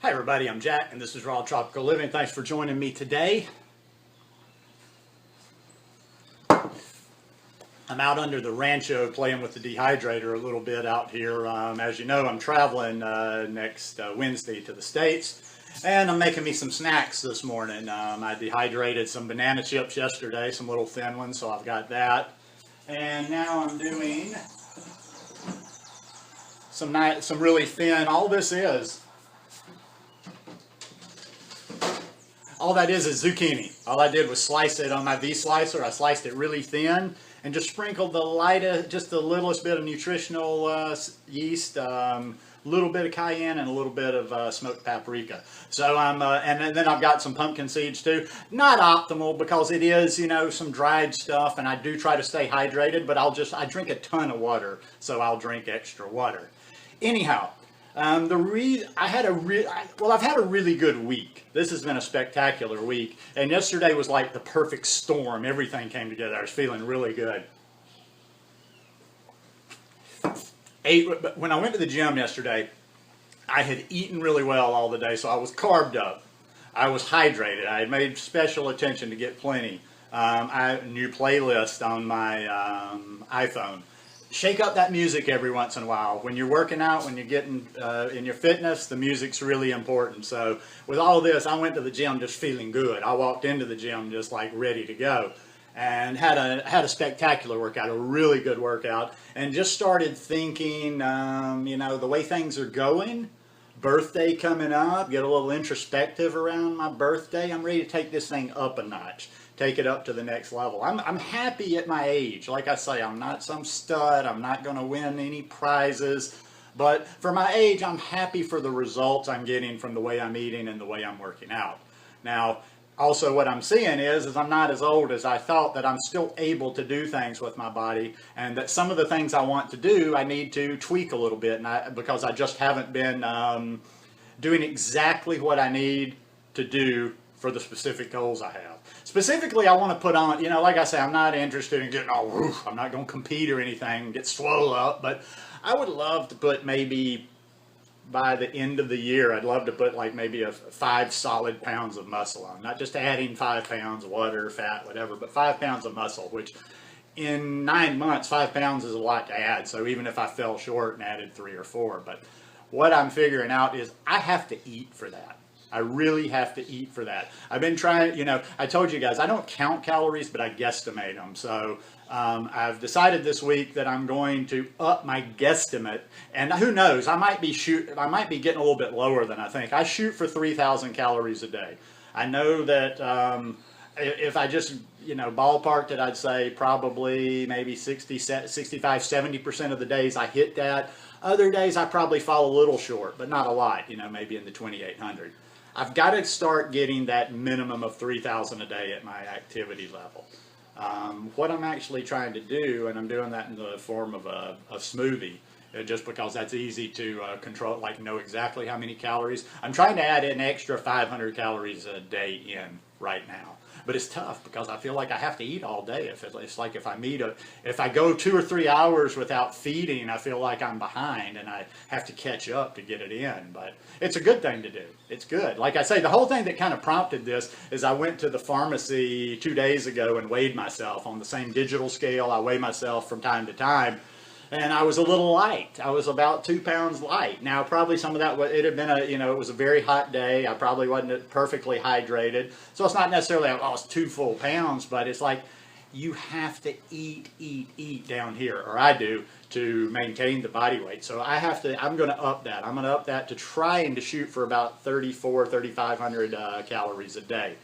Hi everybody, I'm Jack and this is Raw Tropical Living. Thanks for joining me today. I'm out under the Rancho playing with the dehydrator a little bit out here. As you know, I'm traveling next Wednesday to the States, and I'm making me some snacks this morning. I dehydrated some banana chips yesterday, some little thin ones, so I've got that. And now I'm doing some really thin. All that is zucchini. All I did was slice it on my V-slicer. I sliced it really thin and just sprinkled just the littlest bit of nutritional yeast, little bit of cayenne, and a little bit of smoked paprika. So and then I've got some pumpkin seeds too. Not optimal because it is, some dried stuff, and I do try to stay hydrated, but I drink a ton of water, so I'll drink extra water. Anyhow, I've had a really good week. This has been a spectacular week, and yesterday was like the perfect storm. Everything came together. I was feeling really good. When I went to the gym yesterday, I had eaten really well all the day, so I was carbed up. I was hydrated. I had made special attention to get plenty. New playlist on my iPhone. Shake up that music every once in a while. When you're working out, when you're getting in your fitness, the music's really important. So with all of this, I went to the gym just feeling good. I walked into the gym just like ready to go, and had a spectacular workout, a really good workout, and just started thinking, the way things are going. Birthday coming up, get a little introspective around my birthday. I'm ready to take this thing up a notch, take it up to the next level. I'm happy at my age. Like I say, I'm not some stud. I'm not going to win any prizes. But for my age, I'm happy for the results I'm getting from the way I'm eating and the way I'm working out. Now, also what I'm seeing is I'm not as old as I thought, that I'm still able to do things with my body, and that some of the things I want to do, I need to tweak a little bit, because I just haven't been doing exactly what I need to do for the specific goals I have. Specifically, I want to put on, like I say, I'm not interested in getting all woof. I'm not going to compete or anything, get swole up, but I would love to put maybe by the end of the year, I'd love to put like maybe 5 solid pounds of muscle on. Not just adding 5 pounds, water, fat, whatever, but 5 pounds of muscle, which in 9 months, 5 pounds is a lot to add. So even if I fell short and added 3 or 4, but what I'm figuring out is I have to eat for that. I really have to eat for that. I've been trying, I told you guys, I don't count calories, but I guesstimate them. So I've decided this week that I'm going to up my guesstimate, and who knows, I might be getting a little bit lower than I think. I shoot for 3,000 calories a day. I know that if I just, ballparked it, I'd say probably maybe 60, 65, 70% of the days I hit that. Other days I probably fall a little short, but not a lot, maybe in the 2,800. I've got to start getting that minimum of 3,000 a day at my activity level. What I'm actually trying to do, and I'm doing that in the form of a smoothie, just because that's easy to control, like know exactly how many calories. I'm trying to add an extra 500 calories a day in right now. But it's tough because I feel like I have to eat all day. It's like if I go 2 or 3 hours without feeding, I feel like I'm behind and I have to catch up to get it in. But it's a good thing to do. It's good. Like I say, the whole thing that kind of prompted this is I went to the pharmacy 2 days ago and weighed myself on the same digital scale. I weigh myself from time to time. And I was a little light. I was about 2 pounds light. Now, probably some of that, it had been it was a very hot day. I probably wasn't perfectly hydrated. So it's not necessarily I lost 2 full pounds, but it's like you have to eat down here, or I do, to maintain the body weight. So I'm going to up that. I'm going to up that to trying to shoot for about 3,500 calories a day.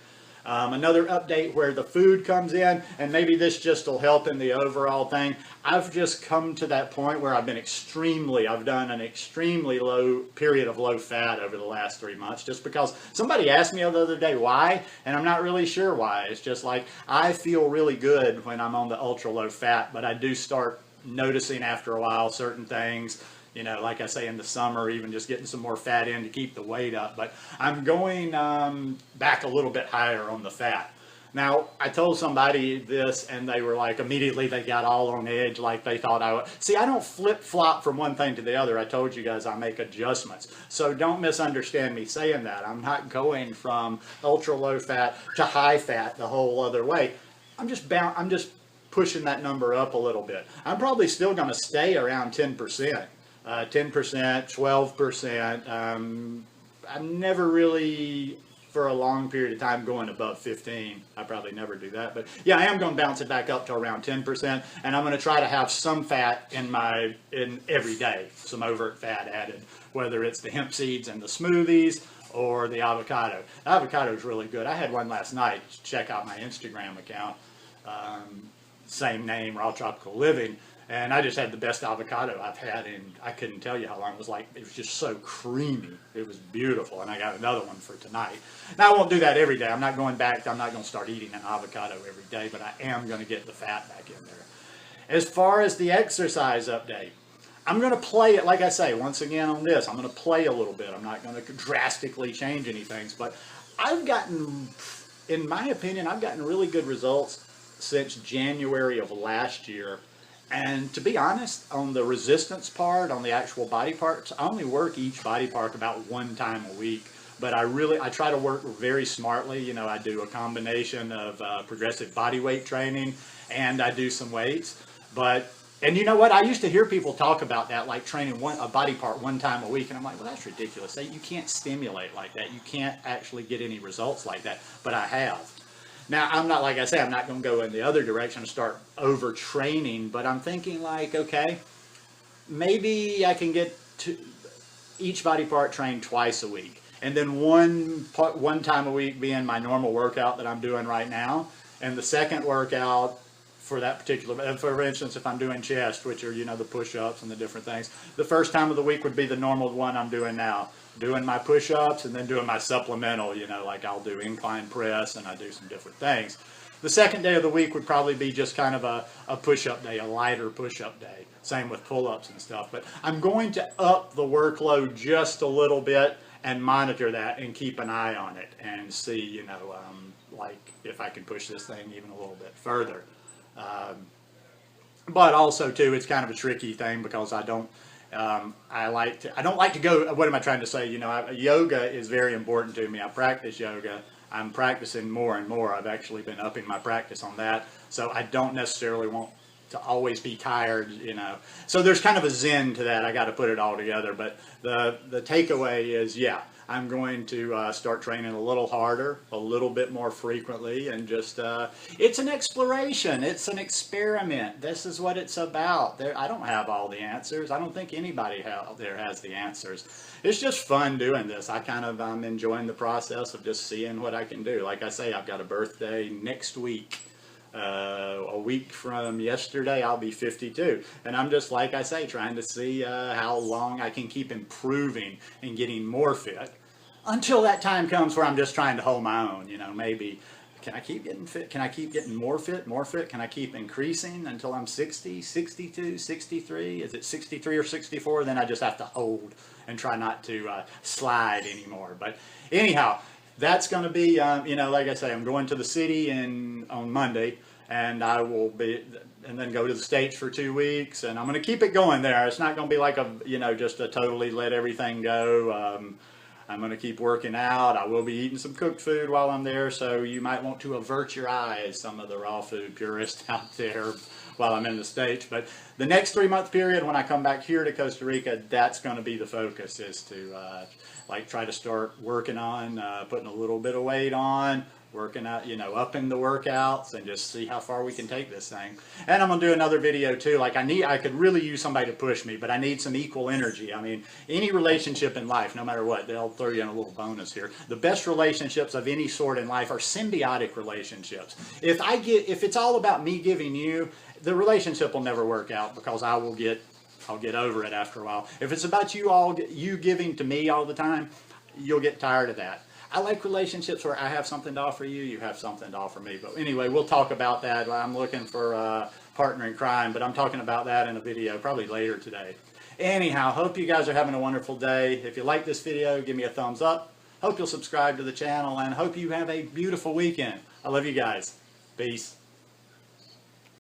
Another update where the food comes in, and maybe this just will help in the overall thing. I've just come to that point where I've done an extremely low period of low fat over the last 3 months, just because somebody asked me the other day why, and I'm not really sure why. It's just like I feel really good when I'm on the ultra low fat, but I do start noticing after a while certain things. Like I say, in the summer, even just getting some more fat in to keep the weight up. But I'm going back a little bit higher on the fat. Now, I told somebody this and they were like, immediately they got all on edge, like they thought I would. See, I don't flip-flop from one thing to the other. I told you guys I make adjustments. So don't misunderstand me saying that. I'm not going from ultra low fat to high fat the whole other way. I'm just pushing that number up a little bit. I'm probably still going to stay around 10%. 10%, 12%. I'm never really, for a long period of time, going above 15. I probably never do that, but yeah, I am going to bounce it back up to around 10%, and I'm going to try to have some fat in every day, some overt fat added, whether it's the hemp seeds and the smoothies or the avocado. The avocado is really good. I had one last night. Check out my Instagram account, same name, Raw Tropical Living. And I just had the best avocado I've had in, I couldn't tell you how long. It was just so creamy. It was beautiful. And I got another one for tonight. Now, I won't do that every day. I'm not going to start eating an avocado every day, but I am going to get the fat back in there. As far as the exercise update, I'm going to play it, like I say, once again on this, I'm going to play a little bit. I'm not going to drastically change anything, but in my opinion, I've gotten really good results since January of last year. And to be honest, on the resistance part, on the actual body parts, I only work each body part about one time a week. But I try to work very smartly. You know, I do a combination of progressive body weight training and I do some weights. And you know what? I used to hear people talk about that, like training a body part one time a week. And I'm like, well, that's ridiculous. You can't stimulate like that. You can't actually get any results like that. But I have. Now, I'm not, like I say, I'm not going to go in the other direction and start overtraining, but I'm thinking like, okay, maybe I can get each body part trained twice a week. And then one time a week being my normal workout that I'm doing right now. And the second workout for that particular, for instance, if I'm doing chest, which are, you know, the push-ups and the different things, the first time of the week would be the normal one I'm doing now. Doing my push-ups and then doing my supplemental, you know, like I'll do incline press and I do some different things. The second day of the week would probably be just kind of a push-up day, a lighter push-up day. Same with pull-ups and stuff. But I'm going to up the workload just a little bit and monitor that and keep an eye on it and see, you know, like if I can push this thing even a little bit further. But also, too, it's kind of a tricky thing because I don't like to go, what am I trying to say? You know, yoga is very important to me. I practice yoga. I'm practicing more and more. I've actually been upping my practice on that. So I don't necessarily want to always be tired, you know. So there's kind of a zen to that. I got to put it all together. But the takeaway is, yeah, I'm going to start training a little harder, a little bit more frequently, and just, it's an exploration. It's an experiment. This is what it's about. I don't have all the answers. I don't think anybody out there has the answers. It's just fun doing this. I'm enjoying the process of just seeing what I can do. Like I say, I've got a birthday next week. A week from yesterday, I'll be 52. And I'm just, like I say, trying to see how long I can keep improving and getting more fit until that time comes where I'm just trying to hold my own. You know, maybe, can I keep getting fit? Can I keep getting more fit, more fit? Can I keep increasing until I'm 60, 62, 63? Is it 63 or 64? Then I just have to hold and try not to slide anymore. But anyhow, that's going to be, you know, like I say, I'm going to the city on Monday, and I will be, and then go to the States for 2 weeks, and I'm going to keep it going there. It's not going to be like just a totally let everything go. I'm going to keep working out. I will be eating some cooked food while I'm there, so you might want to avert your eyes, some of the raw food purists out there, while I'm in the States. But the next 3-month period, when I come back here to Costa Rica, that's going to be the focus, is to try to start working on putting a little bit of weight on, working out, you know, upping the workouts, and just see how far we can take this thing. And I'm going to do another video too. Like I could really use somebody to push me, but I need some equal energy. I mean, any relationship in life, no matter what, they'll throw you in a little bonus here. The best relationships of any sort in life are symbiotic relationships. If it's all about me giving you, the relationship will never work out, because I'll get over it after a while. If it's about you giving to me all the time, you'll get tired of that. I like relationships where I have something to offer you, you have something to offer me. But anyway, we'll talk about that. I'm looking for a partner in crime, but I'm talking about that in a video probably later today. Anyhow, hope you guys are having a wonderful day. If you like this video, give me a thumbs up. Hope you'll subscribe to the channel, and hope you have a beautiful weekend. I love you guys. Peace.